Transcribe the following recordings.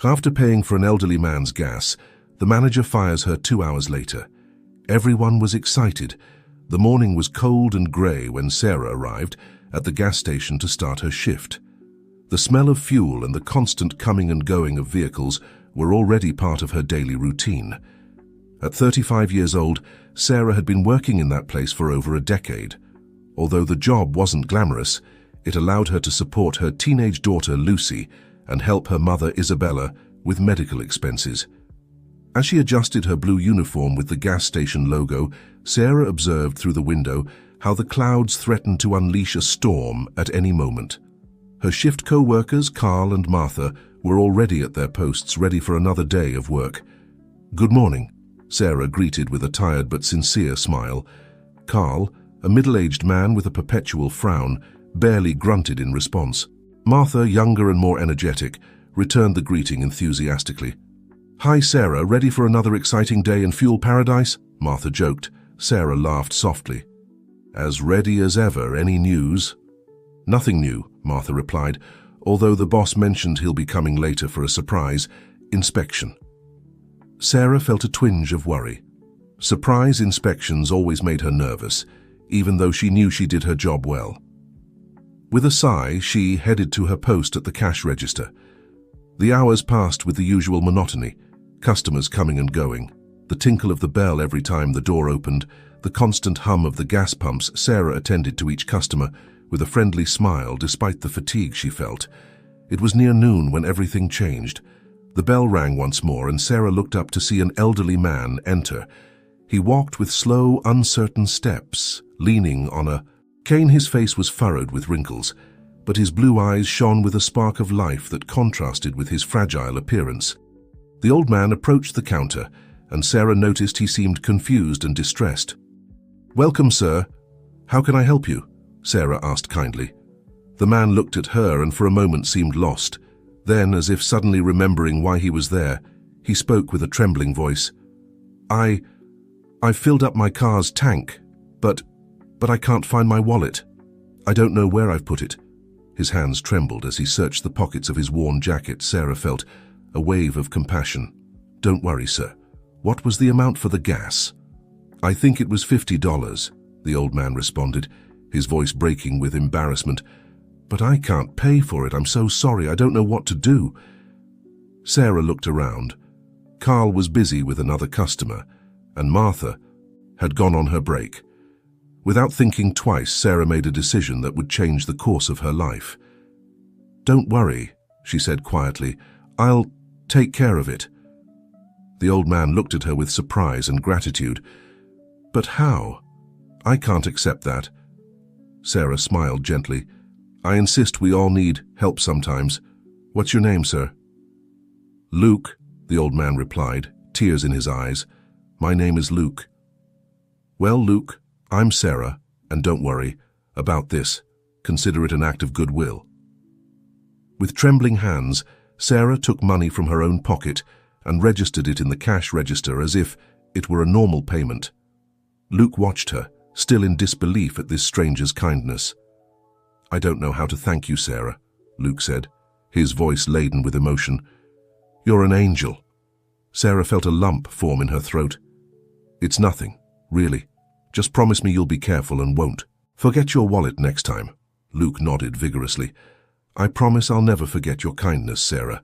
After paying for an elderly man's gas, the manager fires her 2 hours later. Everyone was excited. The morning was cold and grey when Sarah arrived at the gas station to start her shift. The smell of fuel and the constant coming and going of vehicles were already part of her daily routine. At 35 years old, Sarah had been working in that place for over a decade. Although the job wasn't glamorous, it allowed her to support her teenage daughter Lucy and help her mother Isabella with medical expenses. As she adjusted her blue uniform with the gas station logo, Sarah observed through the window how the clouds threatened to unleash a storm at any moment. Her shift co-workers, Carl and Martha, were already at their posts ready for another day of work. "Good morning," Sarah greeted with a tired but sincere smile. Carl, a middle-aged man with a perpetual frown, barely grunted in response. Martha, younger and more energetic, returned the greeting enthusiastically. "Hi, Sarah, ready for another exciting day in fuel paradise?" Martha joked. Sarah laughed softly. "As ready as ever. Any news?" "Nothing new," Martha replied, although the boss mentioned he'll be coming later for a surprise inspection. Sarah felt a twinge of worry. Surprise inspections always made her nervous, even though she knew she did her job well. With a sigh, she headed to her post at the cash register. The hours passed with the usual monotony, customers coming and going, the tinkle of the bell every time the door opened, the constant hum of the gas pumps. Sarah attended to each customer with a friendly smile despite the fatigue she felt. It was near noon when everything changed. The bell rang once more and Sarah looked up to see an elderly man enter. He walked with slow, uncertain steps, leaning on a cane. His face was furrowed with wrinkles, but his blue eyes shone with a spark of life that contrasted with his fragile appearance. The old man approached the counter, and Sarah noticed he seemed confused and distressed. "Welcome, sir. How can I help you?" Sarah asked kindly. The man looked at her and for a moment seemed lost. Then, as if suddenly remembering why he was there, he spoke with a trembling voice. I've filled up my car's tank, but I can't find my wallet. I don't know where I've put it." His hands trembled as he searched the pockets of his worn jacket. Sarah felt a wave of compassion. "Don't worry, sir. What was the amount for the gas?" "I think it was $50, the old man responded, his voice breaking with embarrassment. "But I can't pay for it. I'm so sorry. I don't know what to do." Sarah looked around. Carl was busy with another customer, and Martha had gone on her break. Without thinking twice, Sarah made a decision that would change the course of her life. "Don't worry," she said quietly. "I'll take care of it." The old man looked at her with surprise and gratitude. "But how? I can't accept that." Sarah smiled gently. "I insist we all need help sometimes. What's your name, sir?" "Luke," the old man replied, tears in his eyes. "My name is Luke." "Well, Luke, I'm Sarah, and don't worry about this. Consider it an act of goodwill." With trembling hands, Sarah took money from her own pocket and registered it in the cash register as if it were a normal payment. Luke watched her, still in disbelief at this stranger's kindness. "I don't know how to thank you, Sarah," Luke said, his voice laden with emotion. "You're an angel." Sarah felt a lump form in her throat. "It's nothing, really. Just promise me you'll be careful and won't forget your wallet next time." Luke nodded vigorously. "I promise I'll never forget your kindness, Sarah."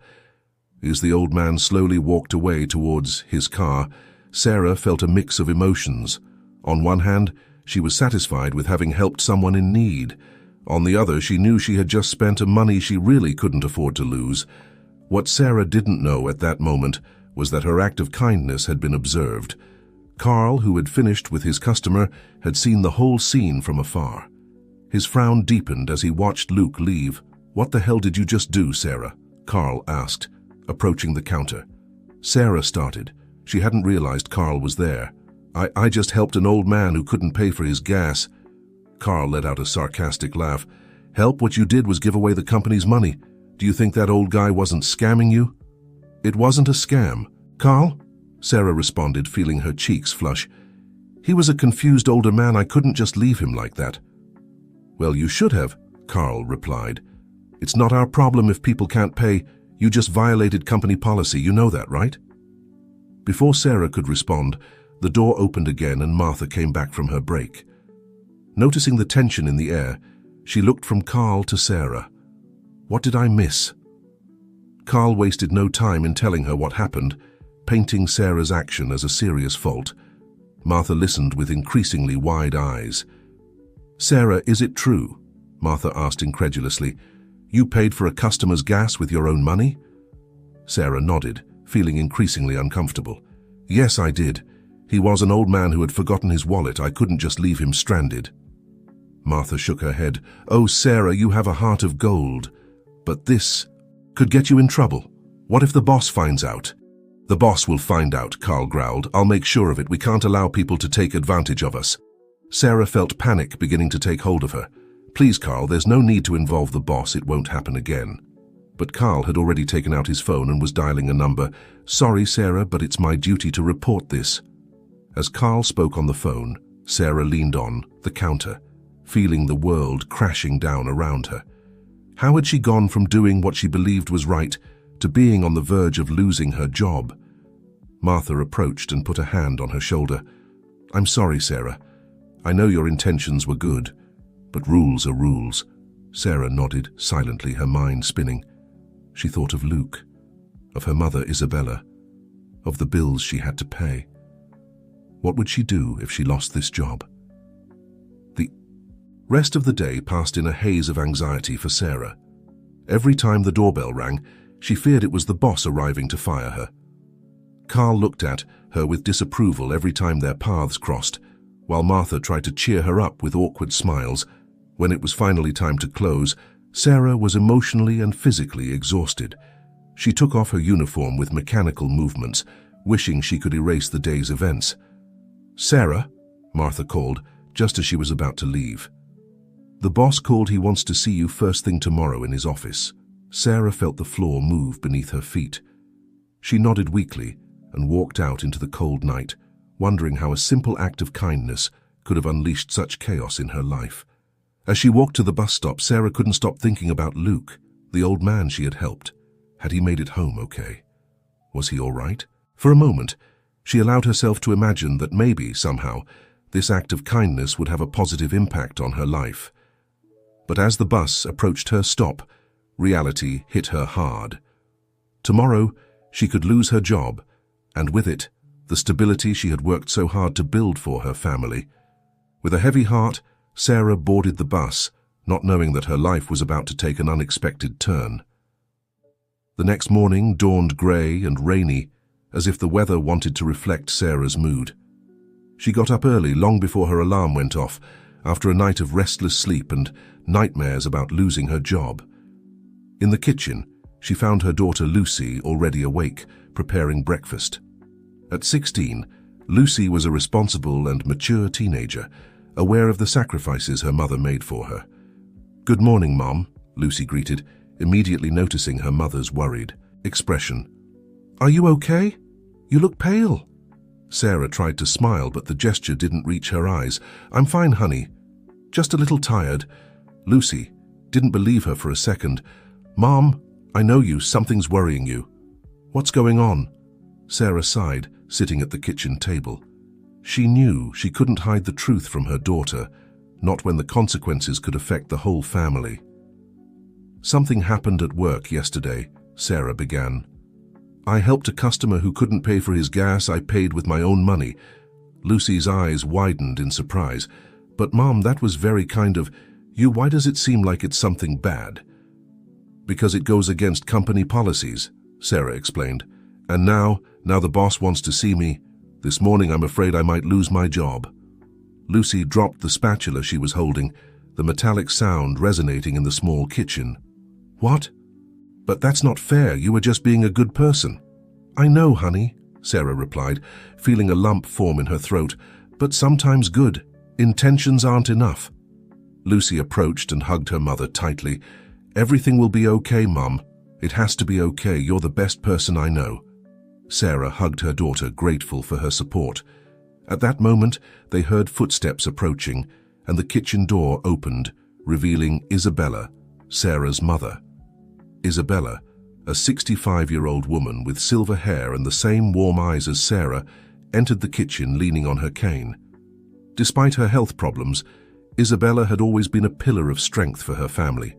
As the old man slowly walked away towards his car, Sarah felt a mix of emotions. On one hand, she was satisfied with having helped someone in need. On the other, she knew she had just spent money she really couldn't afford to lose. What Sarah didn't know at that moment was that her act of kindness had been observed. Carl, who had finished with his customer, had seen the whole scene from afar. His frown deepened as he watched Luke leave. "What the hell did you just do, Sarah?" Carl asked, approaching the counter. Sarah started. She hadn't realized Carl was there. I just helped an old man who couldn't pay for his gas." Carl let out a sarcastic laugh. "Help? What you did was give away the company's money. Do you think that old guy wasn't scamming you?" "It wasn't a scam, Carl," Sarah responded, feeling her cheeks flush. "He was a confused older man. I couldn't just leave him like that." "Well, you should have," Carl replied. "It's not our problem if people can't pay. You just violated company policy, you know that, right? Before Sarah could respond, the door opened again and Martha came back from her break. Noticing the tension in the air, she looked from Carl to Sarah. What did I miss? Carl wasted no time in telling her what happened, painting Sarah's action as a serious fault. Martha listened with increasingly wide eyes. Sarah, is it true? Martha asked incredulously. You paid for a customer's gas with your own money? Sarah nodded, feeling increasingly uncomfortable. Yes, I did. He was an old man who had forgotten his wallet. I couldn't just leave him stranded. Martha shook her head. Oh, Sarah, you have a heart of gold. But this could get you in trouble. What if the boss finds out? The boss will find out, Carl growled. I'll make sure of it. We can't allow people to take advantage of us. Sarah felt panic beginning to take hold of her. Please, Carl, there's no need to involve the boss. It won't happen again. But Carl had already taken out his phone and was dialing a number. Sorry, Sarah, but it's my duty to report this. As Carl spoke on the phone, Sarah leaned on the counter, feeling the world crashing down around her. How had she gone from doing what she believed was right to being on the verge of losing her job? Martha approached and put a hand on her shoulder. I'm sorry, Sarah. I know your intentions were good, but rules are rules. Sarah nodded silently, her mind spinning. She thought of Luke, of her mother Isabella, of the bills she had to pay. What would she do if she lost this job? The rest of the day passed in a haze of anxiety for Sarah. Every time the doorbell rang, she feared it was the boss arriving to fire her. Carl looked at her with disapproval every time their paths crossed, while Martha tried to cheer her up with awkward smiles. When it was finally time to close, Sarah was emotionally and physically exhausted. She took off her uniform with mechanical movements, wishing she could erase the day's events. Sarah, Martha called, just as she was about to leave. The boss called. He wants to see you first thing tomorrow in his office. Sarah felt the floor move beneath her feet. She nodded weakly and walked out into the cold night, wondering how a simple act of kindness could have unleashed such chaos in her life. As she walked to the bus stop, Sarah couldn't stop thinking about Luke, the old man she had helped. Had he made it home okay? Was he all right? For a moment, she allowed herself to imagine that maybe, somehow, this act of kindness would have a positive impact on her life. But as the bus approached her stop, reality hit her hard. Tomorrow, she could lose her job, and with it, the stability she had worked so hard to build for her family. With a heavy heart, Sarah boarded the bus, not knowing that her life was about to take an unexpected turn. The next morning dawned grey and rainy, as if the weather wanted to reflect Sarah's mood. She got up early, long before her alarm went off, after a night of restless sleep and nightmares about losing her job. In the kitchen, she found her daughter Lucy already awake, preparing breakfast. At 16, Lucy was a responsible and mature teenager, aware of the sacrifices her mother made for her. "Good morning, Mom," Lucy greeted, immediately noticing her mother's worried expression. "Are you okay? You look pale." Sarah tried to smile, but the gesture didn't reach her eyes. "I'm fine, honey. Just a little tired." Lucy didn't believe her for a second. "Mom, I know you. Something's worrying you." "What's going on?" Sarah sighed, sitting at the kitchen table. She knew she couldn't hide the truth from her daughter, not when the consequences could affect the whole family. "Something happened at work yesterday," Sarah began. "I helped a customer who couldn't pay for his gas. I paid with my own money." Lucy's eyes widened in surprise. "But Mom, that was very kind of you. Why does it seem like it's something bad?" "Because it goes against company policies," Sarah explained. "And now the boss wants to see me. This morning I'm afraid I might lose my job." Lucy dropped the spatula she was holding, the metallic sound resonating in the small kitchen. "What? But that's not fair. You were just being a good person." "I know, honey," Sarah replied, feeling a lump form in her throat. "But sometimes good intentions aren't enough." Lucy approached and hugged her mother tightly. "Everything will be okay, Mum. It has to be okay. You're the best person I know." Sarah hugged her daughter, grateful for her support. At that moment, they heard footsteps approaching, and the kitchen door opened, revealing Isabella, Sarah's mother. Isabella, A 65-year-old woman with silver hair and the same warm eyes as Sarah entered the kitchen leaning on her cane. Despite her health problems, Isabella had always been a pillar of strength for her family.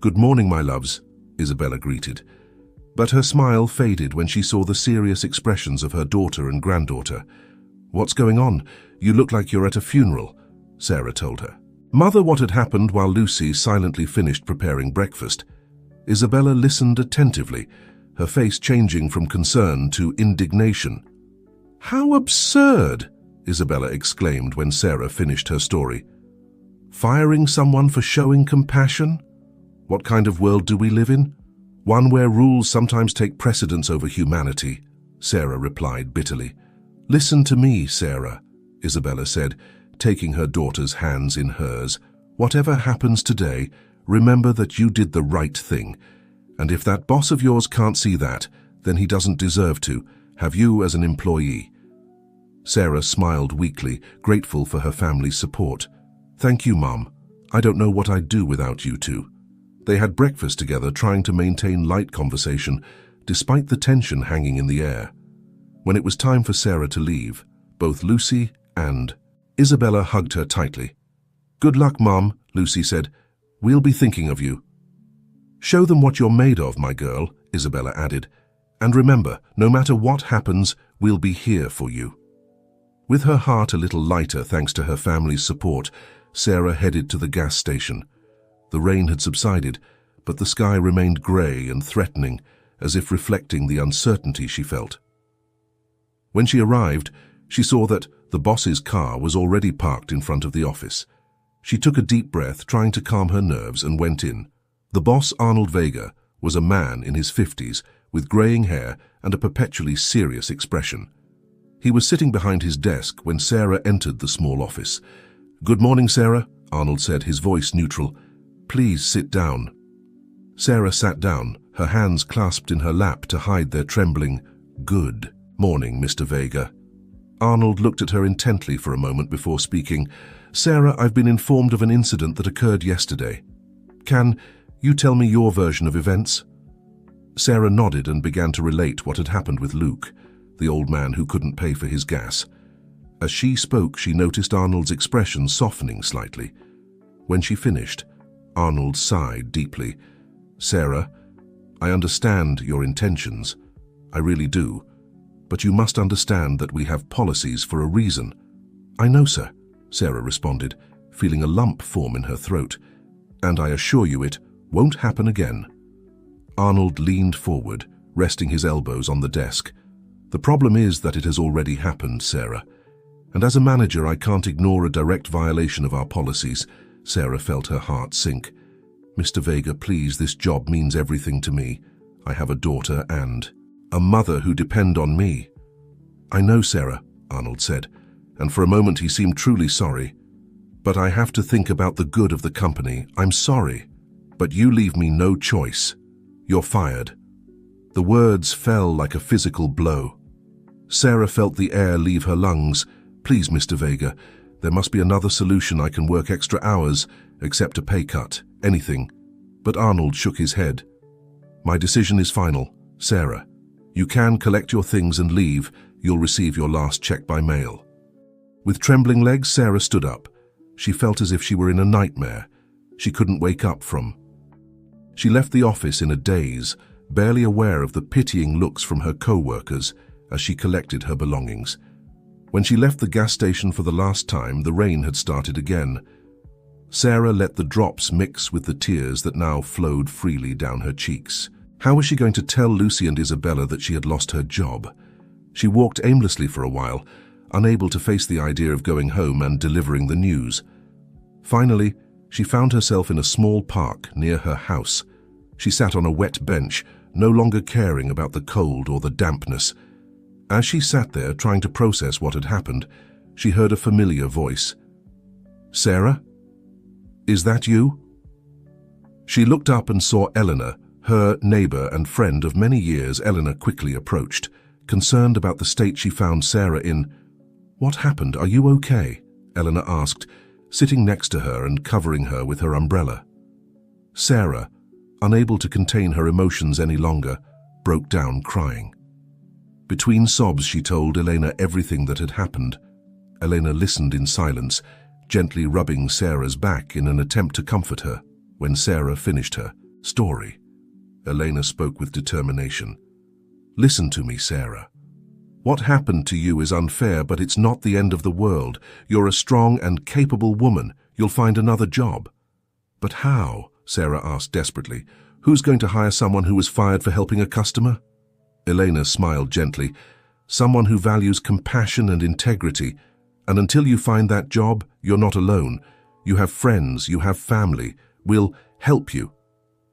"Good morning, my loves," Isabella greeted. But her smile faded when she saw the serious expressions of her daughter and granddaughter. "What's going on? You look like you're at a funeral," Sarah told her. "Mother," what had happened while Lucy silently finished preparing breakfast. Isabella listened attentively, her face changing from concern to indignation. "How absurd!" Isabella exclaimed when Sarah finished her story. "Firing someone for showing compassion? What kind of world do we live in? One where rules sometimes take precedence over humanity," Sarah replied bitterly. "Listen to me, Sarah," Isabella said, taking her daughter's hands in hers. "Whatever happens today, remember that you did the right thing. And if that boss of yours can't see that, then he doesn't deserve to have you as an employee." Sarah smiled weakly, grateful for her family's support. "Thank you, Mom. I don't know what I'd do without you two." They had breakfast together, trying to maintain light conversation, despite the tension hanging in the air. When it was time for Sarah to leave, both Lucy and Isabella hugged her tightly. "Good luck, Mom," Lucy said. "We'll be thinking of you." "Show them what you're made of, my girl," Isabella added. "And remember, no matter what happens, we'll be here for you." With her heart a little lighter thanks to her family's support, Sarah headed to the gas station. The rain had subsided, but the sky remained grey and threatening, as if reflecting the uncertainty she felt. When she arrived, she saw that the boss's car was already parked in front of the office. She took a deep breath, trying to calm her nerves, and went in. The boss, Arnold Vega, was a man in his 50s, with greying hair and a perpetually serious expression. He was sitting behind his desk when Sarah entered the small office. "Good morning, Sarah," Arnold said, his voice neutral. "Please sit down." Sarah sat down, her hands clasped in her lap to hide their trembling. "Good morning, Mr. Vega." Arnold looked at her intently for a moment before speaking. "Sarah, I've been informed of an incident that occurred yesterday. Can you tell me your version of events?" Sarah nodded and began to relate what had happened with Luke, the old man who couldn't pay for his gas. As she spoke, she noticed Arnold's expression softening slightly. When she finished, Arnold sighed deeply. "Sarah, I understand your intentions. I really do. But you must understand that we have policies for a reason." "I know, sir," Sarah responded, feeling a lump form in her throat. "And I assure you it won't happen again." Arnold leaned forward, resting his elbows on the desk. "The problem is that it has already happened, Sarah. And as a manager, I can't ignore a direct violation of our policies." Sarah felt her heart sink. "Mr. Vega, please, this job means everything to me. I have a daughter and a mother who depend on me." "I know, Sarah," Arnold said, and for a moment he seemed truly sorry. "But I have to think about the good of the company. I'm sorry, but you leave me no choice. You're fired." The words fell like a physical blow. Sarah felt the air leave her lungs. "Please, Mr. Vega, there must be another solution. I can work extra hours, accept a pay cut, anything." But Arnold shook his head. "My decision is final, Sarah. You can collect your things and leave. You'll receive your last check by mail." With trembling legs, Sarah stood up. She felt as if she were in a nightmare she couldn't wake up from. She left the office in a daze, barely aware of the pitying looks from her co-workers as she collected her belongings. When she left the gas station for the last time, the rain had started again. Sarah let the drops mix with the tears that now flowed freely down her cheeks. How was she going to tell Lucy and Isabella that she had lost her job? She walked aimlessly for a while, unable to face the idea of going home and delivering the news. Finally, she found herself in a small park near her house. She sat on a wet bench, no longer caring about the cold or the dampness. As she sat there trying to process what had happened, she heard a familiar voice. "Sarah? Is that you?" She looked up and saw Eleanor, her neighbor and friend of many years. Eleanor quickly approached, concerned about the state she found Sarah in. "What happened? Are you okay?" Eleanor asked, sitting next to her and covering her with her umbrella. "Sarah, unable to contain her emotions any longer, broke down crying. Between sobs, she told Elena everything that had happened. Elena listened in silence, gently rubbing Sarah's back in an attempt to comfort her. When Sarah finished her story, Elena spoke with determination. "Listen to me, Sarah. What happened to you is unfair, but it's not the end of the world. You're a strong and capable woman. You'll find another job." "But how?" Sarah asked desperately. "Who's going to hire someone who was fired for helping a customer?" Elena smiled gently. "Someone who values compassion and integrity. And until you find that job, you're not alone. You have friends, you have family. We'll help you."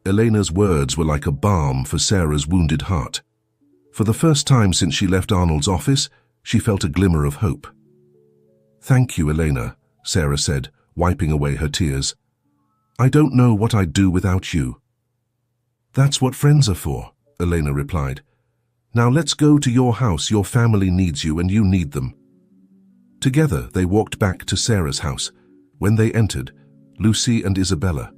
Elena's words were like a balm for Sarah's wounded heart. For the first time since she left Arnold's office, she felt a glimmer of hope. "Thank you, Elena," Sarah said, wiping away her tears. "I don't know what I'd do without you." "That's what friends are for," Elena replied. "Now let's go to your house. Your family needs you and you need them." Together, they walked back to Sarah's house. When they entered, Lucy and Isabella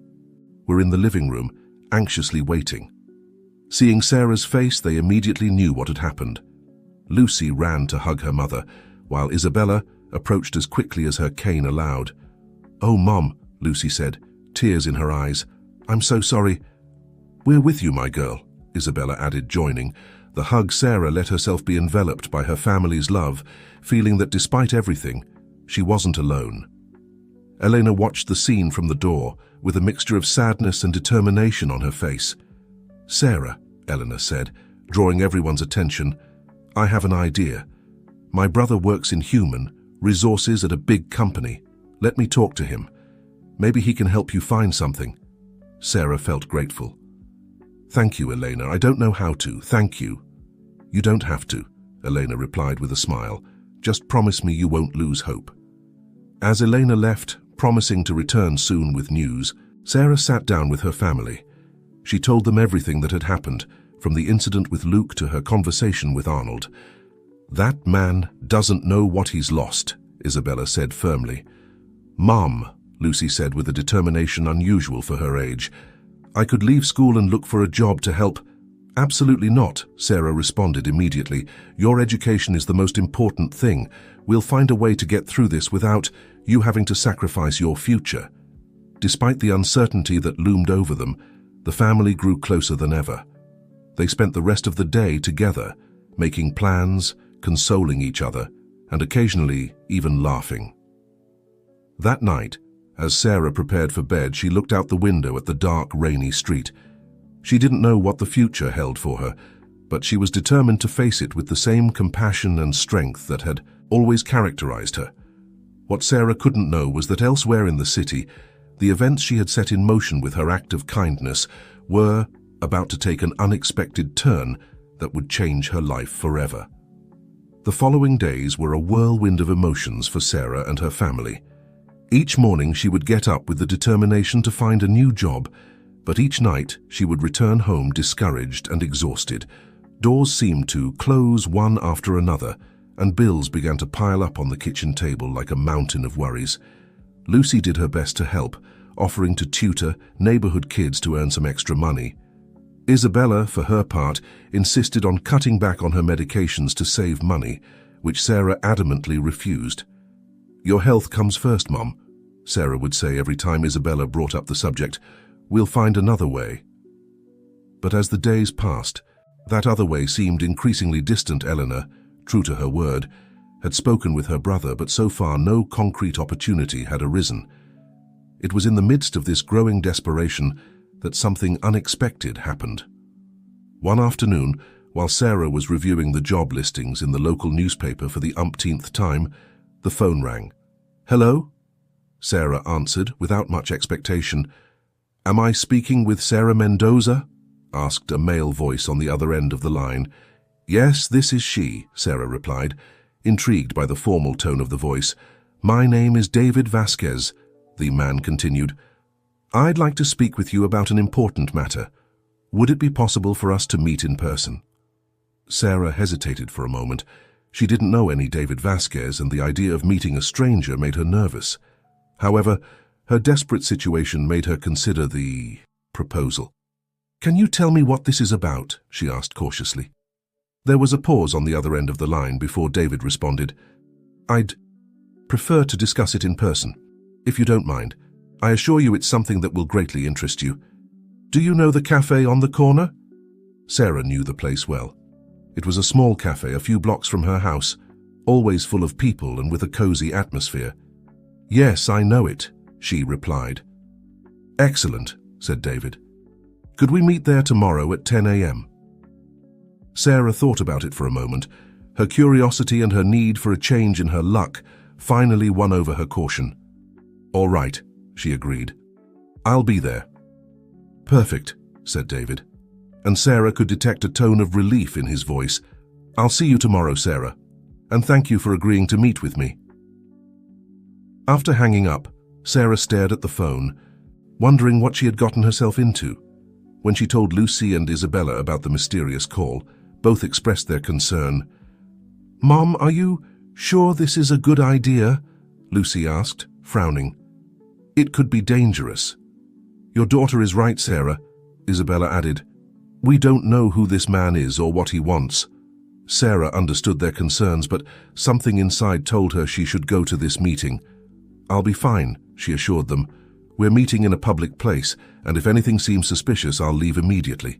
were in the living room, anxiously waiting. Seeing Sarah's face, they immediately knew what had happened. Lucy ran to hug her mother, while Isabella approached as quickly as her cane allowed. "Oh, Mom," Lucy said, tears in her eyes. "I'm so sorry." "We're with you, my girl," Isabella added, joining. The hug Sarah let herself be enveloped by her family's love, feeling that despite everything, she wasn't alone. Elena watched the scene from the door, with a mixture of sadness and determination on her face. "Sarah," Eleanor said, drawing everyone's attention, "I have an idea. My brother works in human resources at a big company. Let me talk to him. Maybe he can help you find something." Sarah felt grateful. "Thank you, Elena. I don't know how to. Thank you." "You don't have to," Elena replied with a smile. "Just promise me you won't lose hope." As Elena left, promising to return soon with news, Sarah sat down with her family. She told them everything that had happened, from the incident with Luke to her conversation with Arnold. "That man doesn't know what he's lost," Isabella said firmly. "Mom," Lucy said with a determination unusual for her age, "I could leave school and look for a job to help." "Absolutely not," Sarah responded immediately. "Your education is the most important thing. We'll find a way to get through this without you having to sacrifice your future." Despite the uncertainty that loomed over them, the family grew closer than ever. They spent the rest of the day together, making plans, consoling each other, and occasionally even laughing. That night, as Sarah prepared for bed, she looked out the window at the dark, rainy street. She didn't know what the future held for her, but she was determined to face it with the same compassion and strength that had always characterized her. What Sarah couldn't know was that elsewhere in the city, the events she had set in motion with her act of kindness were about to take an unexpected turn that would change her life forever. The following days were a whirlwind of emotions for Sarah and her family. Each morning she would get up with the determination to find a new job, but each night she would return home discouraged and exhausted. Doors seemed to close one after another, and bills began to pile up on the kitchen table like a mountain of worries. Lucy did her best to help, offering to tutor neighborhood kids to earn some extra money. Isabella, for her part, insisted on cutting back on her medications to save money, which Sarah adamantly refused. "Your health comes first, Mom," Sarah would say every time Isabella brought up the subject. "We'll find another way." But as the days passed, that other way seemed increasingly distant. Eleanor, true to her word, had spoken with her brother, but so far no concrete opportunity had arisen. It was in the midst of this growing desperation that something unexpected happened. One afternoon, while Sarah was reviewing the job listings in the local newspaper for the umpteenth time, the phone rang. "Hello?" Sarah answered without much expectation. "Am I speaking with Sarah Mendoza?" asked a male voice on the other end of the line. "Yes, this is she," Sarah replied, intrigued by the formal tone of the voice. "My name is David Vasquez," the man continued. "I'd like to speak with you about an important matter. Would it be possible for us to meet in person?" Sarah hesitated for a moment. She didn't know any David Vasquez, and the idea of meeting a stranger made her nervous. However, her desperate situation made her consider the proposal. Can you tell me what this is about? She asked cautiously. There was a pause on the other end of the line before David responded. I'd prefer to discuss it in person, if you don't mind. I assure you it's something that will greatly interest you. Do you know the cafe on the corner? Sarah knew the place well. It was a small cafe a few blocks from her house, always full of people and with a cozy atmosphere. Yes, I know it, she replied. Excellent, said David. Could we meet there tomorrow at 10 a.m.? Sarah thought about it for a moment. Her curiosity and her need for a change in her luck finally won over her caution. All right, she agreed. I'll be there. Perfect, said David, and Sarah could detect a tone of relief in his voice. I'll see you tomorrow, Sarah, and thank you for agreeing to meet with me. After hanging up, Sarah stared at the phone, wondering what she had gotten herself into. When she told Lucy and Isabella about the mysterious call, both expressed their concern. Mom, are you sure this is a good idea? Lucy asked, frowning. It could be dangerous. Your daughter is right, Sarah, Isabella added. We don't know who this man is or what he wants. Sarah understood their concerns, but something inside told her she should go to this meeting. I'll be fine, she assured them. We're meeting in a public place, and if anything seems suspicious, I'll leave immediately.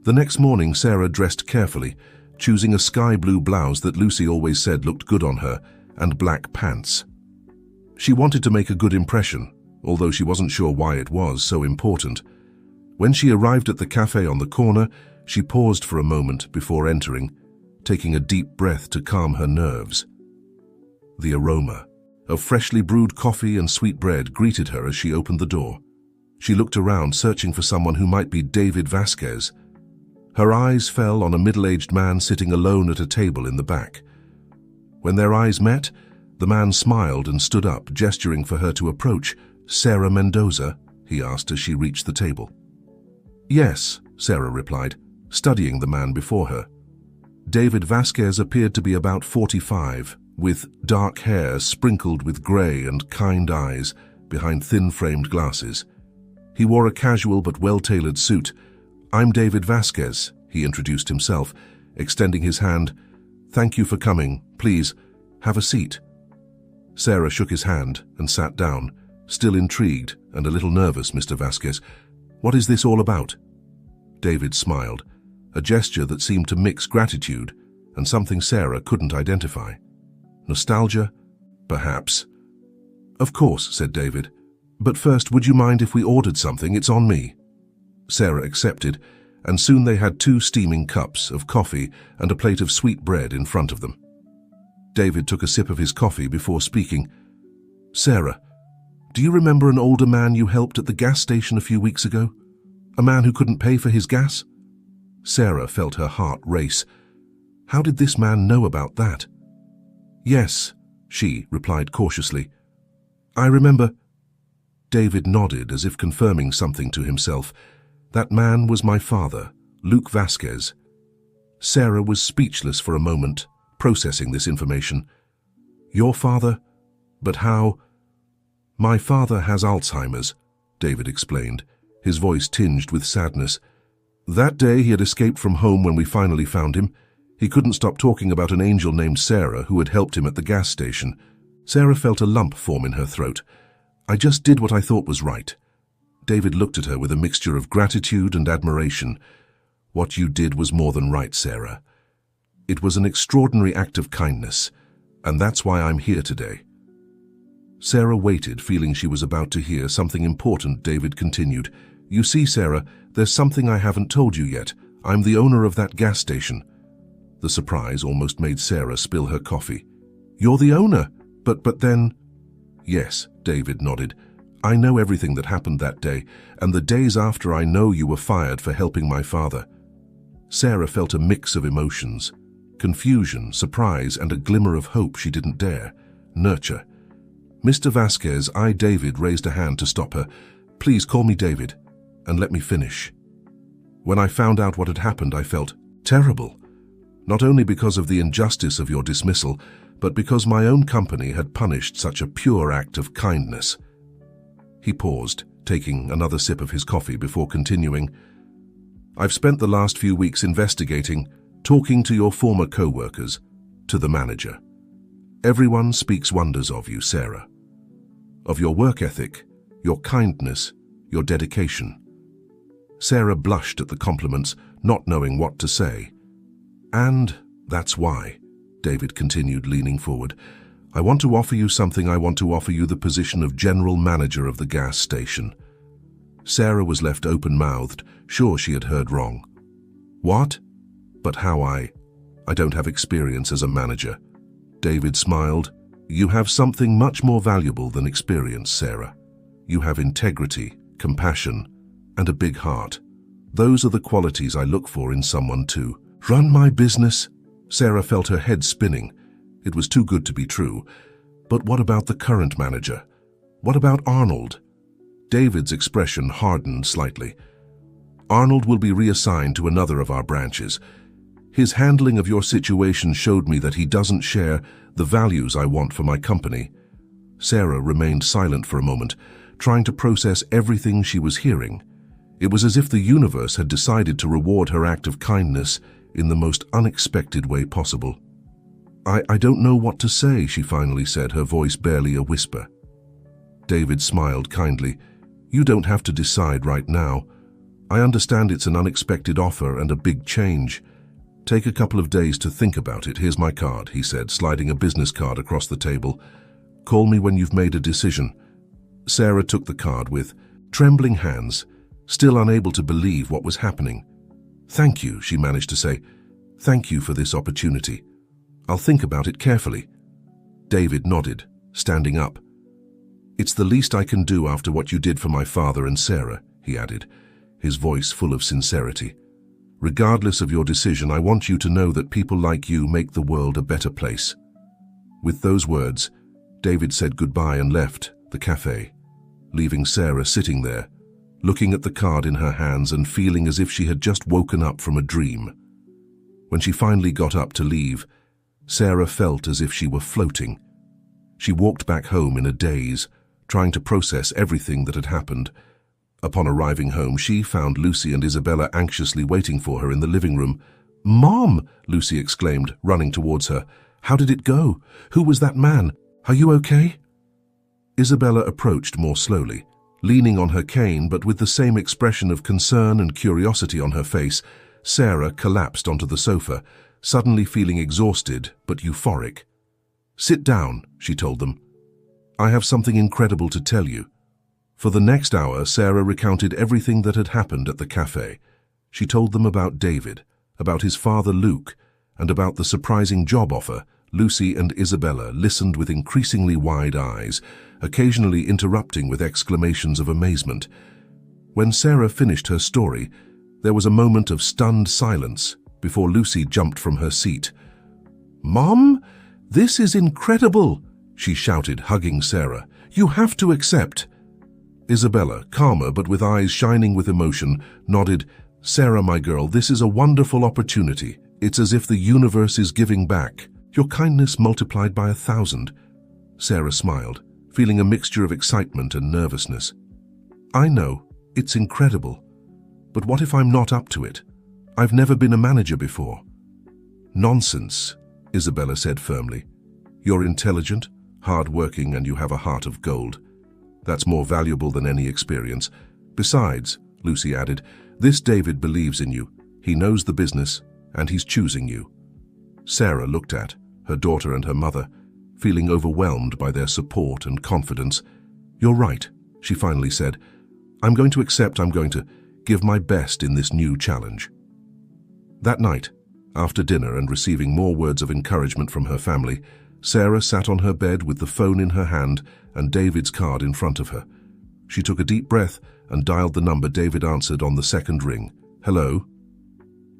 The next morning, Sarah dressed carefully, choosing a sky blue blouse that Lucy always said looked good on her, and black pants. She wanted to make a good impression, although she wasn't sure why it was so important. When she arrived at the cafe on the corner, she paused for a moment before entering, taking a deep breath to calm her nerves. The aroma of freshly brewed coffee and sweet bread greeted her as she opened the door. She looked around, searching for someone who might be David Vasquez. Her eyes fell on a middle-aged man sitting alone at a table in the back. When their eyes met, the man smiled and stood up, gesturing for her to approach. Sarah Mendoza? He asked as she reached the table. Yes, Sarah replied, studying the man before her. David Vasquez appeared to be about 45, with dark hair sprinkled with grey and kind eyes behind thin-framed glasses. He wore a casual but well-tailored suit. I'm David Vasquez, he introduced himself, extending his hand. Thank you for coming. Please, have a seat. Sarah shook his hand and sat down, still intrigued and a little nervous. Mr. Vasquez, what is this all about? David smiled, a gesture that seemed to mix gratitude and something Sarah couldn't identify. Nostalgia? Perhaps. Of course, said David. But first, would you mind if we ordered something? It's on me. Sarah accepted, and soon they had 2 steaming cups of coffee and a plate of sweet bread in front of them. David took a sip of his coffee before speaking. Sarah, do you remember an older man you helped at the gas station a few weeks ago? A man who couldn't pay for his gas? Sarah felt her heart race. How did this man know about that? Yes, she replied cautiously. I remember. David nodded as if confirming something to himself. That man was my father, Luke Vasquez. Sarah was speechless for a moment, processing this information. Your father? But how? My father has Alzheimer's, David explained, his voice tinged with sadness. That day he had escaped from home when we finally found him. He couldn't stop talking about an angel named Sarah who had helped him at the gas station. Sarah felt a lump form in her throat. I just did what I thought was right. David looked at her with a mixture of gratitude and admiration. What you did was more than right, Sarah. It was an extraordinary act of kindness, and that's why I'm here today. Sarah waited, feeling she was about to hear something important. David continued. You see, Sarah, there's something I haven't told you yet. I'm the owner of that gas station. The surprise almost made Sarah spill her coffee. You're the owner? But then... Yes, David nodded. I know everything that happened that day, and the days after I know you were fired for helping my father. Sarah felt a mix of emotions. Confusion, surprise, and a glimmer of hope she didn't dare nurture. Mr. Vasquez, David raised a hand to stop her. Please call me David, and let me finish. When I found out what had happened, I felt terrible. Not only because of the injustice of your dismissal, but because my own company had punished such a pure act of kindness. He paused, taking another sip of his coffee before continuing. I've spent the last few weeks investigating, talking to your former co-workers, to the manager. Everyone speaks wonders of you, Sarah. Of your work ethic, your kindness, your dedication. Sarah blushed at the compliments, not knowing what to say. And that's why, David continued, leaning forward, I want to offer you something. I want to offer you the position of general manager of the gas station. Sarah was left open-mouthed, sure she had heard wrong. What? But how? I don't have experience as a manager. David smiled. You have something much more valuable than experience, Sarah. You have integrity, compassion, and a big heart. Those are the qualities I look for in someone to run my business. Sarah felt her head spinning. It was too good to be true. But what about the current manager? What about Arnold? David's expression hardened slightly. Arnold will be reassigned to another of our branches. His handling of your situation showed me that he doesn't share the values I want for my company. Sarah remained silent for a moment, trying to process everything she was hearing. It was as if the universe had decided to reward her act of kindness in the most unexpected way possible. I don't know what to say, she finally said, her voice barely a whisper. David smiled kindly. You don't have to decide right now. I understand it's an unexpected offer and a big change. Take a couple of days to think about it. Here's my card, he said, sliding a business card across the table. Call me when you've made a decision. Sarah took the card with trembling hands, still unable to believe what was happening. Thank you, she managed to say. Thank you for this opportunity. I'll think about it carefully. David nodded, standing up. It's the least I can do after what you did for my father and Sarah, he added, his voice full of sincerity. Regardless of your decision, I want you to know that people like you make the world a better place. With those words, David said goodbye and left the cafe, leaving Sarah sitting there, looking at the card in her hands and feeling as if she had just woken up from a dream. When she finally got up to leave, Sarah felt as if she were floating. She walked back home in a daze, trying to process everything that had happened. Upon arriving home, she found Lucy and Isabella anxiously waiting for her in the living room. "Mom!" Lucy exclaimed, running towards her. "How did it go? Who was that man? Are you okay?" Isabella approached more slowly, leaning on her cane but with the same expression of concern and curiosity on her face. Sarah collapsed onto the sofa, suddenly feeling exhausted but euphoric. "Sit down," she told them. "I have something incredible to tell you." For the next hour, Sarah recounted everything that had happened at the cafe. She told them about David, about his father Luke, and about the surprising job offer. Lucy and Isabella listened with increasingly wide eyes, occasionally interrupting with exclamations of amazement. When Sarah finished her story, there was a moment of stunned silence before Lucy jumped from her seat. "Mom, this is incredible!" she shouted, hugging Sarah. "You have to accept." Isabella, calmer but with eyes shining with emotion, nodded. "Sarah, my girl, this is a wonderful opportunity. It's as if the universe is giving back. Your kindness multiplied by 1,000. Sarah smiled, feeling a mixture of excitement and nervousness. "I know, it's incredible. But what if I'm not up to it? I've never been a manager before." "Nonsense," Isabella said firmly. "You're intelligent, hard-working, and you have a heart of gold. That's more valuable than any experience. Besides," Lucy added, "this David believes in you. He knows the business, and he's choosing you." Sarah looked at her daughter and her mother, feeling overwhelmed by their support and confidence. "You're right," she finally said. I'm going to give my best in this new challenge." That night, after dinner and receiving more words of encouragement from her family, Sarah sat on her bed with the phone in her hand and David's card in front of her. She took a deep breath and dialed the number. David answered on the second ring. "Hello?"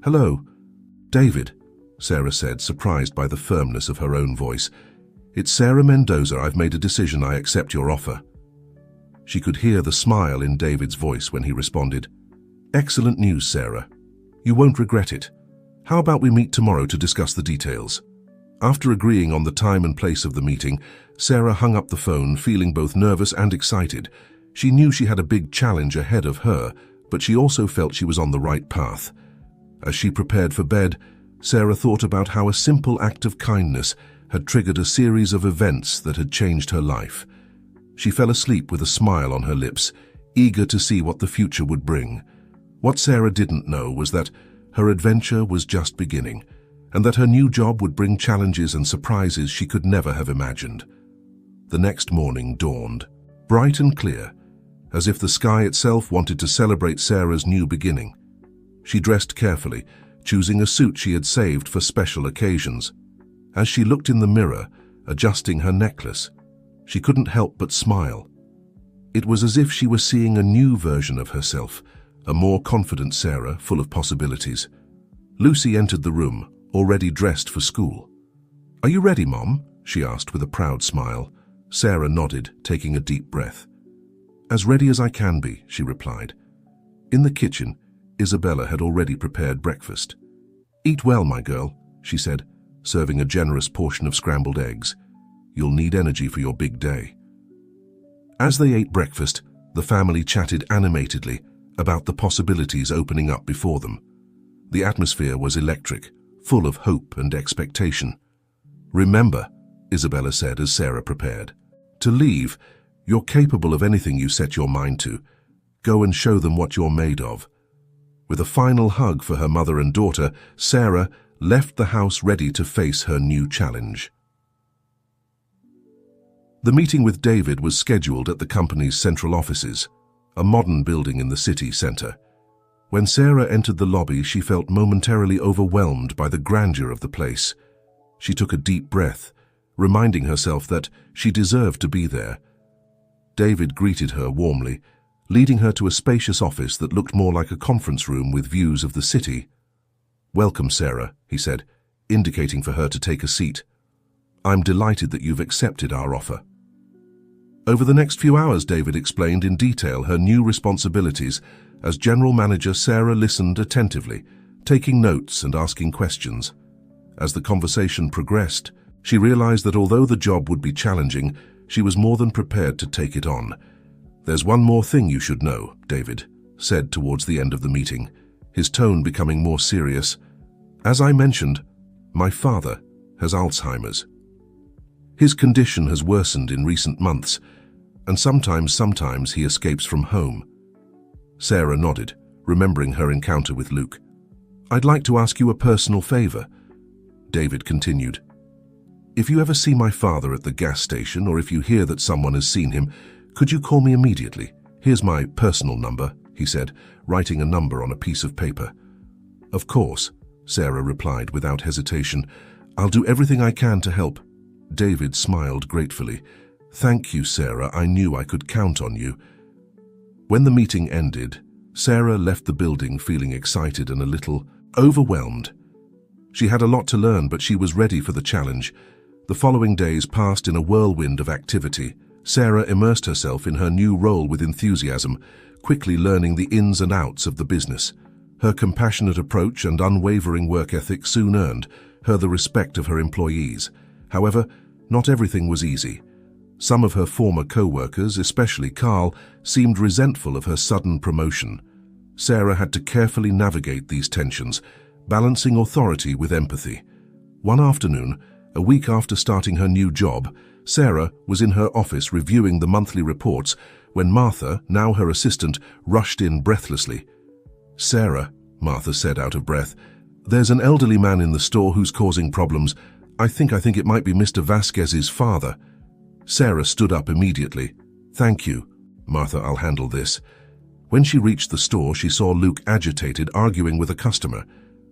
"Hello." "David," Sarah said, surprised by the firmness of her own voice. "It's Sarah Mendoza. I've made a decision. I accept your offer." She could hear the smile in David's voice when he responded. "Excellent news, Sarah. You won't regret it. How about we meet tomorrow to discuss the details?" After agreeing on the time and place of the meeting, Sarah hung up the phone, feeling both nervous and excited. She knew she had a big challenge ahead of her, but she also felt she was on the right path. As she prepared for bed, Sarah thought about how a simple act of kindness had triggered a series of events that had changed her life. She fell asleep with a smile on her lips, eager to see what the future would bring. What Sarah didn't know was that her adventure was just beginning, and that her new job would bring challenges and surprises she could never have imagined. The next morning dawned, bright and clear, as if the sky itself wanted to celebrate Sarah's new beginning. She dressed carefully, choosing a suit she had saved for special occasions. As she looked in the mirror, adjusting her necklace, she couldn't help but smile. It was as if she were seeing a new version of herself, a more confident Sarah, full of possibilities. Lucy entered the room, already dressed for school. "Are you ready, Mom?" she asked with a proud smile. Sarah nodded, taking a deep breath. "As ready as I can be," she replied. In the kitchen, Isabella had already prepared breakfast. "Eat well, my girl," she said, serving a generous portion of scrambled eggs. "You'll need energy for your big day." As they ate breakfast, the family chatted animatedly about the possibilities opening up before them. The atmosphere was electric, full of hope and expectation. "Remember," Isabella said as Sarah prepared, "to leave. You're capable of anything you set your mind to. Go and show them what you're made of." With a final hug for her mother and daughter, Sarah left the house ready to face her new challenge. The meeting with David was scheduled at the company's central offices, a modern building in the city center. When Sarah entered the lobby, she felt momentarily overwhelmed by the grandeur of the place. She took a deep breath, reminding herself that she deserved to be there. David greeted her warmly, leading her to a spacious office that looked more like a conference room with views of the city. "Welcome, Sarah," he said, indicating for her to take a seat. "I'm delighted that you've accepted our offer." Over the next few hours, David explained in detail her new responsibilities. As general manager, Sarah listened attentively, taking notes and asking questions. As the conversation progressed, she realized that although the job would be challenging, she was more than prepared to take it on. "There's one more thing you should know," David said towards the end of the meeting, his tone becoming more serious. "As I mentioned, my father has Alzheimer's. His condition has worsened in recent months, and sometimes he escapes from home." Sarah nodded, remembering her encounter with Luke. "I'd like to ask you a personal favor," David continued. "If you ever see my father at the gas station, or if you hear that someone has seen him, could you call me immediately? Here's my personal number," he said, writing a number on a piece of paper. "Of course," Sarah replied without hesitation. "I'll do everything I can to help." David smiled gratefully. "Thank you, Sarah. I knew I could count on you." When the meeting ended, Sarah left the building feeling excited and a little overwhelmed. She had a lot to learn, but she was ready for the challenge. The following days passed in a whirlwind of activity. Sarah immersed herself in her new role with enthusiasm, quickly learning the ins and outs of the business. Her compassionate approach and unwavering work ethic soon earned her the respect of her employees. However, not everything was easy. Some of her former co-workers, especially Carl, seemed resentful of her sudden promotion. Sarah had to carefully navigate these tensions, balancing authority with empathy. One afternoon, a week after starting her new job, Sarah was in her office reviewing the monthly reports when Martha, now her assistant, rushed in breathlessly. "Sarah," Martha said out of breath, "there's an elderly man in the store who's causing problems. I think it might be Mr. Vasquez's father." Sarah stood up immediately. "Thank you, Martha, I'll handle this." When she reached the store, she saw Luke agitated, arguing with a customer.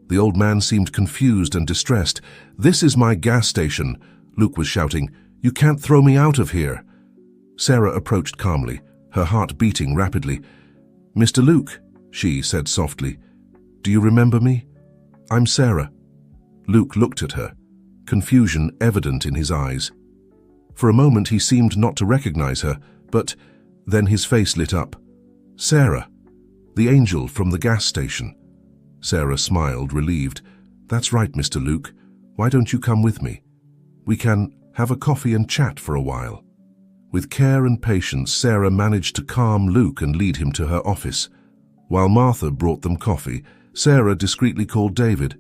The old man seemed confused and distressed. "This is my gas station," Luke was shouting. "You can't throw me out of here." Sarah approached calmly, her heart beating rapidly. "Mr. Luke," she said softly, "do you remember me? I'm Sarah." Luke looked at her, confusion evident in his eyes. For a moment he seemed not to recognize her, but then his face lit up. "Sarah, the angel from the gas station." Sarah smiled, relieved. "That's right, Mr. Luke. Why don't you come with me? We can have a coffee and chat for a while." With care and patience, Sarah managed to calm Luke and lead him to her office. While Martha brought them coffee, Sarah discreetly called David.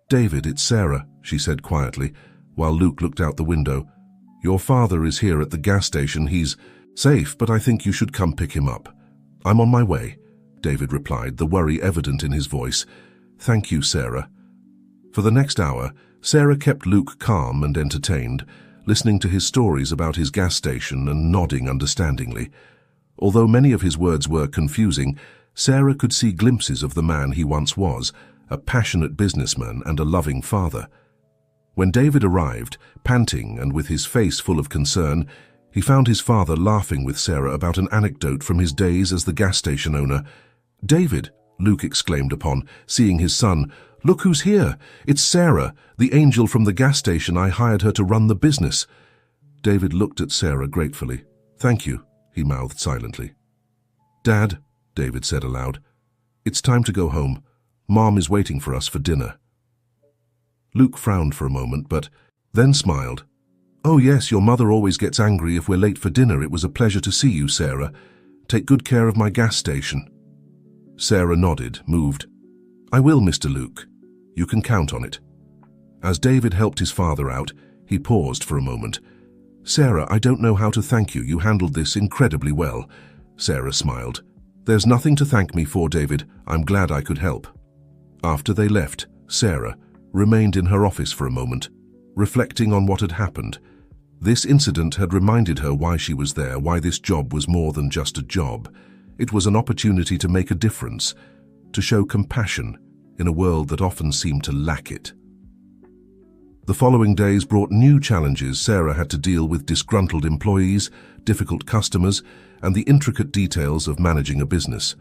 "David, it's Sarah," she said quietly, while Luke looked out the window. "Your father is here at the gas station. He's safe, but I think you should come pick him up." "I'm on my way," David replied, the worry evident in his voice. "Thank you, Sarah." For the next hour, Sarah kept Luke calm and entertained, listening to his stories about his gas station and nodding understandingly. Although many of his words were confusing, Sarah could see glimpses of the man he once was, a passionate businessman and a loving father. When David arrived, panting and with his face full of concern, he found his father laughing with Sarah about an anecdote from his days as the gas station owner. "David," Luke exclaimed upon seeing his son, "look who's here! It's Sarah, the angel from the gas station. I hired her to run the business." David looked at Sarah gratefully. "Thank you," he mouthed silently. "Dad," David said aloud, "it's time to go home. Mom is waiting for us for dinner." Luke frowned for a moment, but then smiled. "Oh yes, your mother always gets angry if we're late for dinner. It was a pleasure to see you, Sarah. Take good care of my gas station." Sarah nodded, moved. "I will, Mr. Luke. You can count on it." As David helped his father out, he paused for a moment. "Sarah, I don't know how to thank you. You handled this incredibly well." Sarah smiled. "There's nothing to thank me for, David. I'm glad I could help." After they left, Sarah remained in her office for a moment, reflecting on what had happened. This incident had reminded her why she was there, why this job was more than just a job. It was an opportunity to make a difference, to show compassion in a world that often seemed to lack it. The following days brought new challenges. Sarah had to deal with disgruntled employees, difficult customers, and the intricate details of managing a business.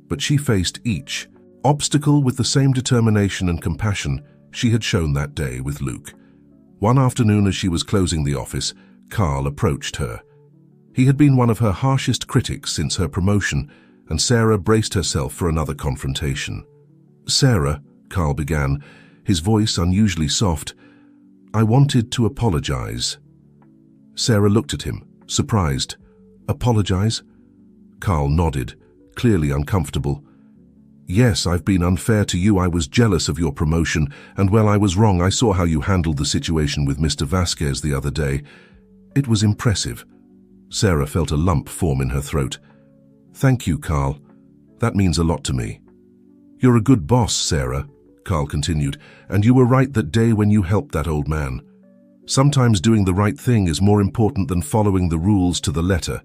But she faced each obstacle with the same determination and compassion she had shown that day with Luke. One afternoon, as she was closing the office, Carl approached her. He had been one of her harshest critics since her promotion, and Sarah braced herself for another confrontation. "Sarah," Carl began, his voice unusually soft, "I wanted to apologize." Sarah looked at him, surprised. "Apologize?" Carl nodded, clearly uncomfortable. "Yes, I've been unfair to you. I was jealous of your promotion, and well, I was wrong. I saw how you handled the situation with Mr. Vasquez the other day. It was impressive." Sarah felt a lump form in her throat. "Thank you, Carl. That means a lot to me." "You're a good boss, Sarah," Carl continued, "and you were right that day when you helped that old man. Sometimes doing the right thing is more important than following the rules to the letter."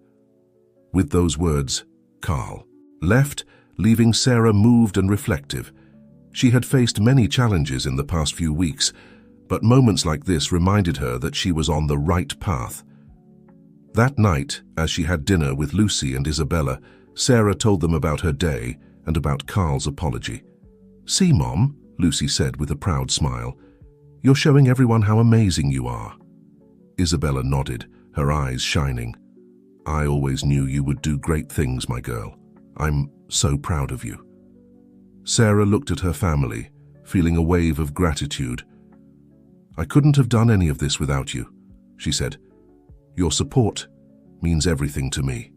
With those words, Carl left, leaving Sarah moved and reflective. She had faced many challenges in the past few weeks, but moments like this reminded her that she was on the right path. That night, as she had dinner with Lucy and Isabella, Sarah told them about her day and about Carl's apology. "See, Mom," Lucy said with a proud smile, "you're showing everyone how amazing you are." Isabella nodded, her eyes shining. "I always knew you would do great things, my girl. I'm so proud of you." Sarah looked at her family, feeling a wave of gratitude. "I couldn't have done any of this without you," she said. "Your support means everything to me."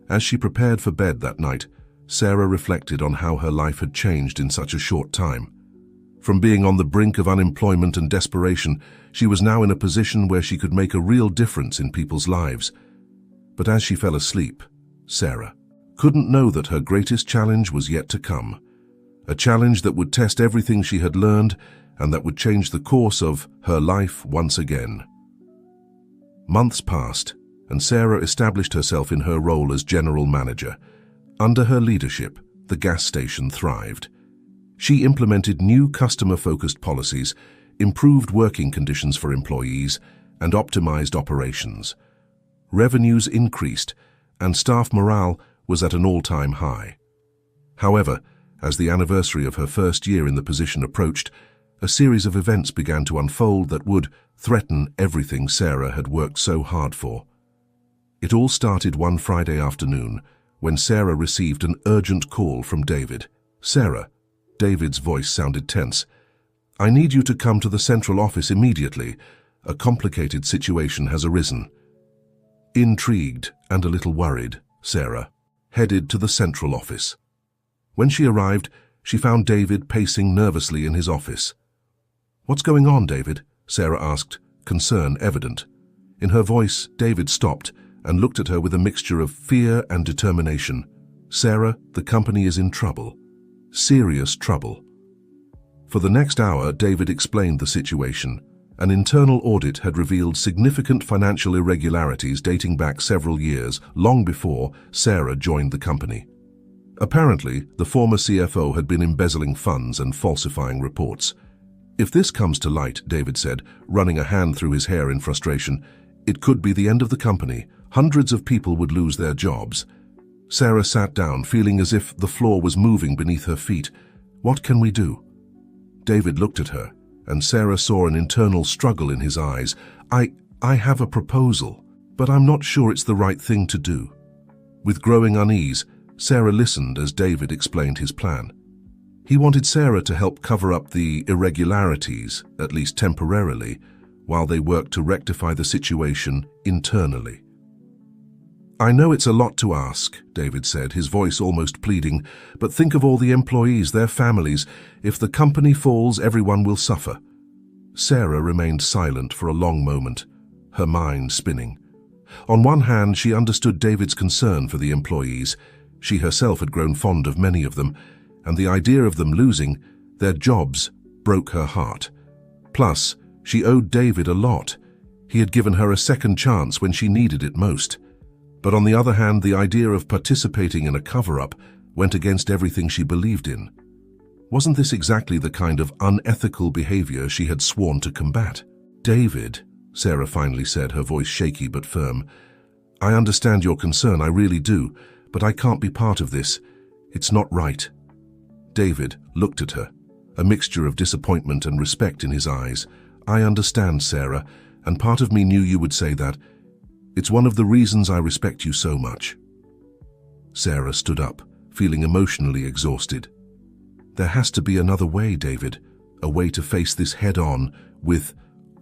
As she prepared for bed that night, Sarah reflected on how her life had changed in such a short time. From being on the brink of unemployment and desperation, she was now in a position where she could make a real difference in people's lives. But as she fell asleep, Sarah couldn't know that her greatest challenge was yet to come, a challenge that would test everything she had learned and that would change the course of her life once again. Months passed, and Sarah established herself in her role as general manager. Under her leadership, the gas station thrived. She implemented new customer-focused policies, improved working conditions for employees, and optimized operations. Revenues increased, and staff morale was at an all-time high. However, as the anniversary of her first year in the position approached, a series of events began to unfold that would threaten everything Sarah had worked so hard for. It all started one Friday afternoon when Sarah received an urgent call from David. "Sarah," David's voice sounded tense, "I need you to come to the central office immediately. A complicated situation has arisen." Intrigued and a little worried, Sarah headed to the central office. When she arrived, she found David pacing nervously in his office. "What's going on, David?" Sarah asked, concern evident. In her voice, David stopped and looked at her with a mixture of fear and determination. "Sarah, the company is in trouble. Serious trouble." For the next hour, David explained the situation. An internal audit had revealed significant financial irregularities dating back several years, long before Sarah joined the company. Apparently, the former CFO had been embezzling funds and falsifying reports. "If this comes to light," David said, running a hand through his hair in frustration, "it could be the end of the company. Hundreds of people would lose their jobs." Sarah sat down, feeling as if the floor was moving beneath her feet. "What can we do?" David looked at her, and Sarah saw an internal struggle in his eyes. I have a proposal, but I'm not sure it's the right thing to do." With growing unease, Sarah listened as David explained his plan. He wanted Sarah to help cover up the irregularities, at least temporarily, while they worked to rectify the situation internally. "I know it's a lot to ask," David said, his voice almost pleading, "but think of all the employees, their families. If the company falls, everyone will suffer." Sarah remained silent for a long moment, her mind spinning. On one hand, she understood David's concern for the employees. She herself had grown fond of many of them, and the idea of them losing their jobs broke her heart. Plus, she owed David a lot. He had given her a second chance when she needed it most. But on the other hand, the idea of participating in a cover-up went against everything she believed in. Wasn't this exactly the kind of unethical behavior she had sworn to combat? "David," Sarah finally said, her voice shaky but firm, "I understand your concern, I really do, but I can't be part of this. It's not right." David looked at her, a mixture of disappointment and respect in his eyes. "I understand, Sarah, and part of me knew you would say that. It's one of the reasons I respect you so much." Sarah stood up, feeling emotionally exhausted. "There has to be another way, David, a way to face this head-on with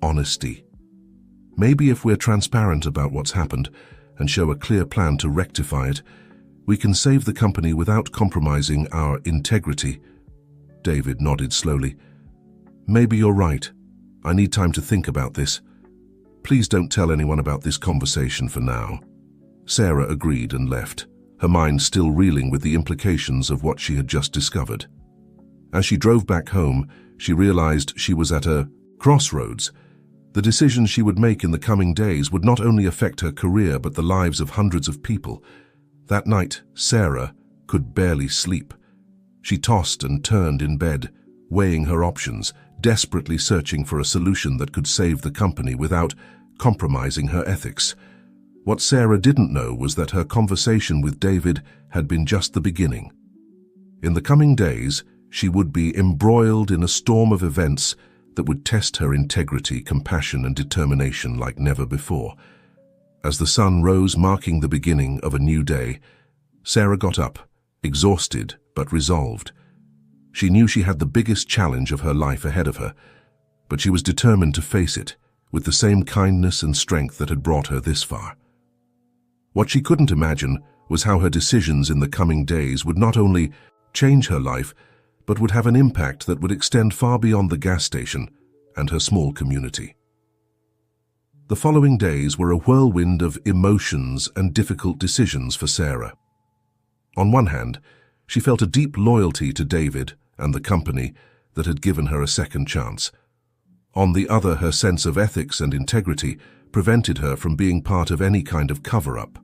honesty. Maybe if we're transparent about what's happened and show a clear plan to rectify it, we can save the company without compromising our integrity." David nodded slowly. "Maybe you're right. I need time to think about this. Please don't tell anyone about this conversation for now." Sarah agreed and left, her mind still reeling with the implications of what she had just discovered. As she drove back home, she realized she was at a crossroads. The decisions she would make in the coming days would not only affect her career but the lives of hundreds of people. That night, Sarah could barely sleep. She tossed and turned in bed, weighing her options, desperately searching for a solution that could save the company without compromising her ethics. What Sarah didn't know was that her conversation with David had been just the beginning. In the coming days, she would be embroiled in a storm of events that would test her integrity, compassion, and determination like never before. As the sun rose, marking the beginning of a new day, Sarah got up, exhausted but resolved. She knew she had the biggest challenge of her life ahead of her, but she was determined to face it with the same kindness and strength that had brought her this far. What she couldn't imagine was how her decisions in the coming days would not only change her life, but would have an impact that would extend far beyond the gas station and her small community. The following days were a whirlwind of emotions and difficult decisions for Sarah. On one hand, she felt a deep loyalty to David and the company that had given her a second chance. On the other, her sense of ethics and integrity prevented her from being part of any kind of cover-up.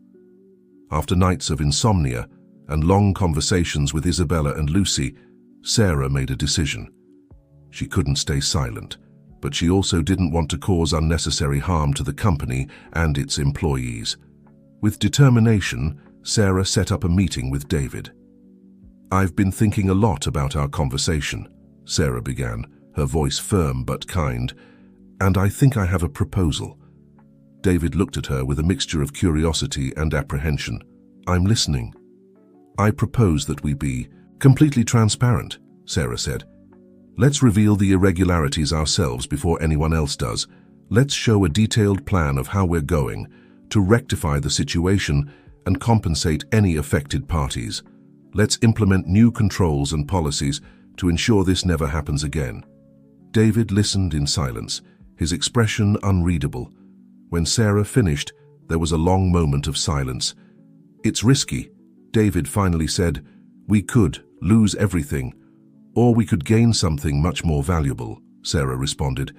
After nights of insomnia and long conversations with Isabella and Lucy, Sarah made a decision. She couldn't stay silent, but she also didn't want to cause unnecessary harm to the company and its employees. With determination, Sarah set up a meeting with David. "I've been thinking a lot about our conversation," Sarah began, her voice firm but kind, "and I think I have a proposal." David looked at her with a mixture of curiosity and apprehension. "I'm listening." "I propose that we be completely transparent," Sarah said. "Let's reveal the irregularities ourselves before anyone else does. Let's show a detailed plan of how we're going to rectify the situation and compensate any affected parties. Let's implement new controls and policies to ensure this never happens again." David listened in silence, his expression unreadable. When Sarah finished, there was a long moment of silence. "It's risky," David finally said. "We could lose everything, or we could gain something much more valuable," Sarah responded.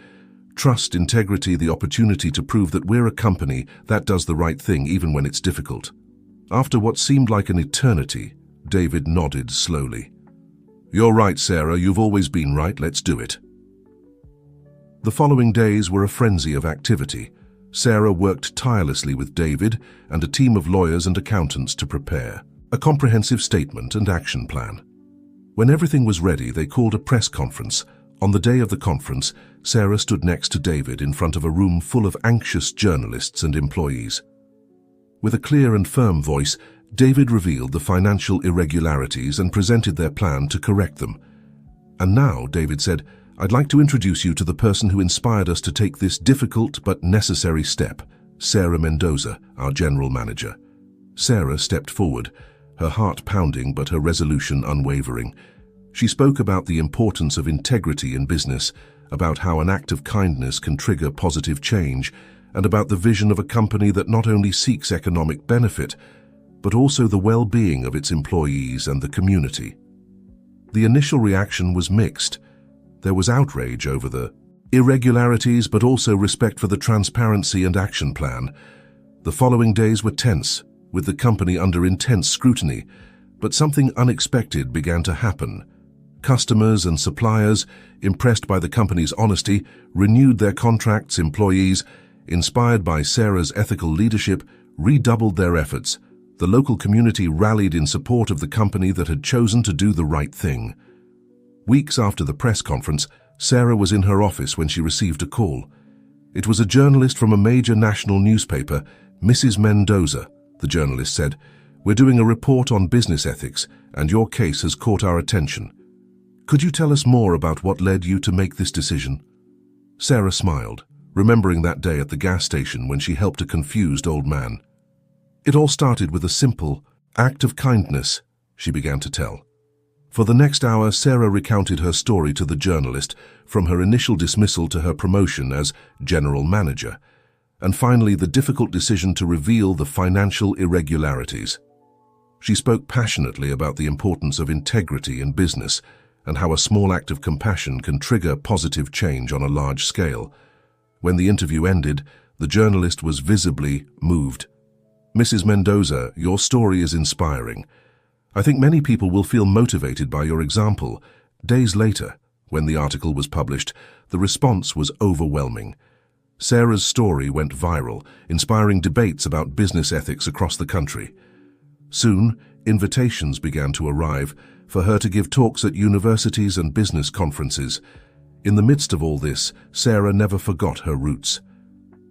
"Trust, integrity, the opportunity to prove that we're a company that does the right thing even when it's difficult." After what seemed like an eternity, David nodded slowly. "You're right, Sarah. You've always been right. Let's do it." The following days were a frenzy of activity. Sarah worked tirelessly with David and a team of lawyers and accountants to prepare a comprehensive statement and action plan. When everything was ready, they called a press conference. On the day of the conference, Sarah stood next to David in front of a room full of anxious journalists and employees. With a clear and firm voice, David revealed the financial irregularities and presented their plan to correct them. "And now," David said, "I'd like to introduce you to the person who inspired us to take this difficult but necessary step, Sarah Mendoza, our general manager." Sarah stepped forward, her heart pounding but her resolution unwavering. She spoke about the importance of integrity in business, about how an act of kindness can trigger positive change, and about the vision of a company that not only seeks economic benefit, but also the well-being of its employees and the community. The initial reaction was mixed. There was outrage over the irregularities, but also respect for the transparency and action plan. The following days were tense, with the company under intense scrutiny, but something unexpected began to happen. Customers and suppliers, impressed by the company's honesty, renewed their contracts. Employees, inspired by Sarah's ethical leadership, redoubled their efforts. The local community rallied in support of the company that had chosen to do the right thing. Weeks after the press conference, Sarah was in her office when she received a call. It was a journalist from a major national newspaper. "Mrs. Mendoza," the journalist said, "we're doing a report on business ethics, and your case has caught our attention. Could you tell us more about what led you to make this decision?" Sarah smiled, remembering that day at the gas station when she helped a confused old man. "It all started with a simple act of kindness," she began to tell. For the next hour, Sarah recounted her story to the journalist, from her initial dismissal to her promotion as general manager, and finally the difficult decision to reveal the financial irregularities. She spoke passionately about the importance of integrity in business and how a small act of compassion can trigger positive change on a large scale. When the interview ended, the journalist was visibly moved. "Mrs. Mendoza, your story is inspiring. I think many people will feel motivated by your example." Days later, when the article was published, the response was overwhelming. Sarah's story went viral, inspiring debates about business ethics across the country. Soon, invitations began to arrive for her to give talks at universities and business conferences. In the midst of all this, Sarah never forgot her roots.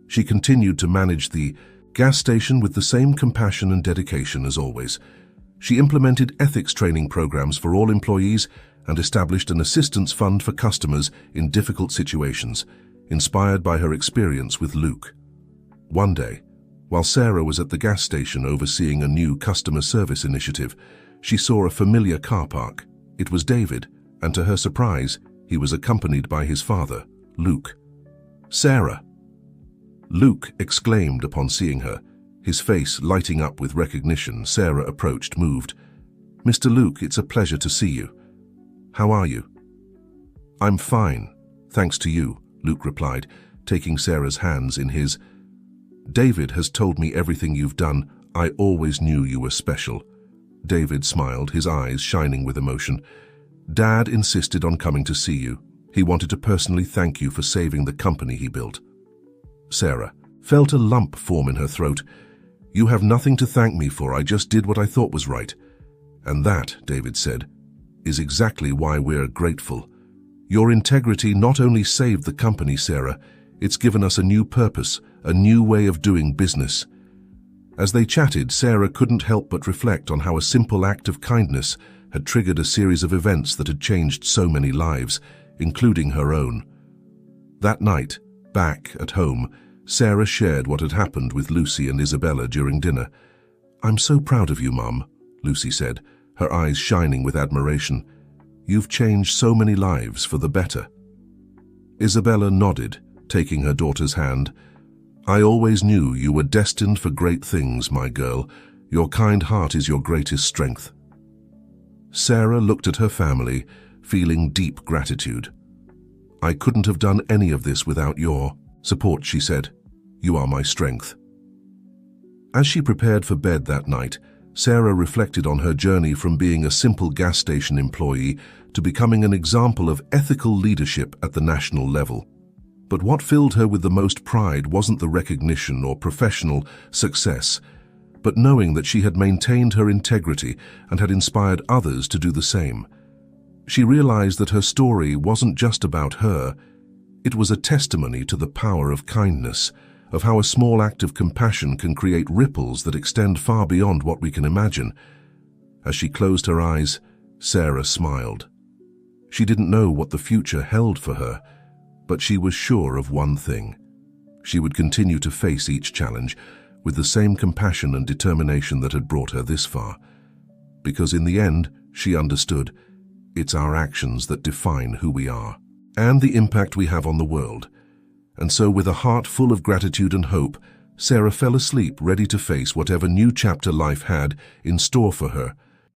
She continued to manage the gas station with the same compassion and dedication as always. She implemented ethics training programs for all employees and established an assistance fund for customers in difficult situations, inspired by her experience with Luke. One day, while Sarah was at the gas station overseeing a new customer service initiative, she saw a familiar car park. It was David, and to her surprise, he was accompanied by his father, Luke. "Sarah!" Luke exclaimed upon seeing her, his face lighting up with recognition. Sarah approached, moved. "Mr. Luke, it's a pleasure to see you. How are you?" "I'm fine, thanks to you," Luke replied, taking Sarah's hands in his. "David has told me everything you've done. I always knew you were special." David smiled, his eyes shining with emotion. "Dad insisted on coming to see you. He wanted to personally thank you for saving the company he built." Sarah felt a lump form in her throat. "You have nothing to thank me for. I just did what I thought was right." "And that," David said, "is exactly why we're grateful. Your integrity not only saved the company, Sarah, it's given us a new purpose, a new way of doing business." As they chatted, Sarah couldn't help but reflect on how a simple act of kindness had triggered a series of events that had changed so many lives, including her own. That night, back at home, Sarah shared what had happened with Lucy and Isabella during dinner. "I'm so proud of you, Mum," Lucy said, her eyes shining with admiration. "You've changed so many lives for the better." Isabella nodded, taking her daughter's hand. "I always knew you were destined for great things, my girl. Your kind heart is your greatest strength." Sarah looked at her family, feeling deep gratitude. "I couldn't have done any of this without your support," she said. "You are my strength." As she prepared for bed that night, Sarah reflected on her journey from being a simple gas station employee to becoming an example of ethical leadership at the national level. But what filled her with the most pride wasn't the recognition or professional success, but knowing that she had maintained her integrity and had inspired others to do the same. She realized that her story wasn't just about her. It was a testimony to the power of kindness, of how a small act of compassion can create ripples that extend far beyond what we can imagine. As she closed her eyes, Sarah smiled. She didn't know what the future held for her, but she was sure of one thing. She would continue to face each challenge with the same compassion and determination that had brought her this far. Because in the end, she understood, it's our actions that define who we are and the impact we have on the world. And so, with a heart full of gratitude and hope, Sarah fell asleep ready to face whatever new chapter life had in store for her.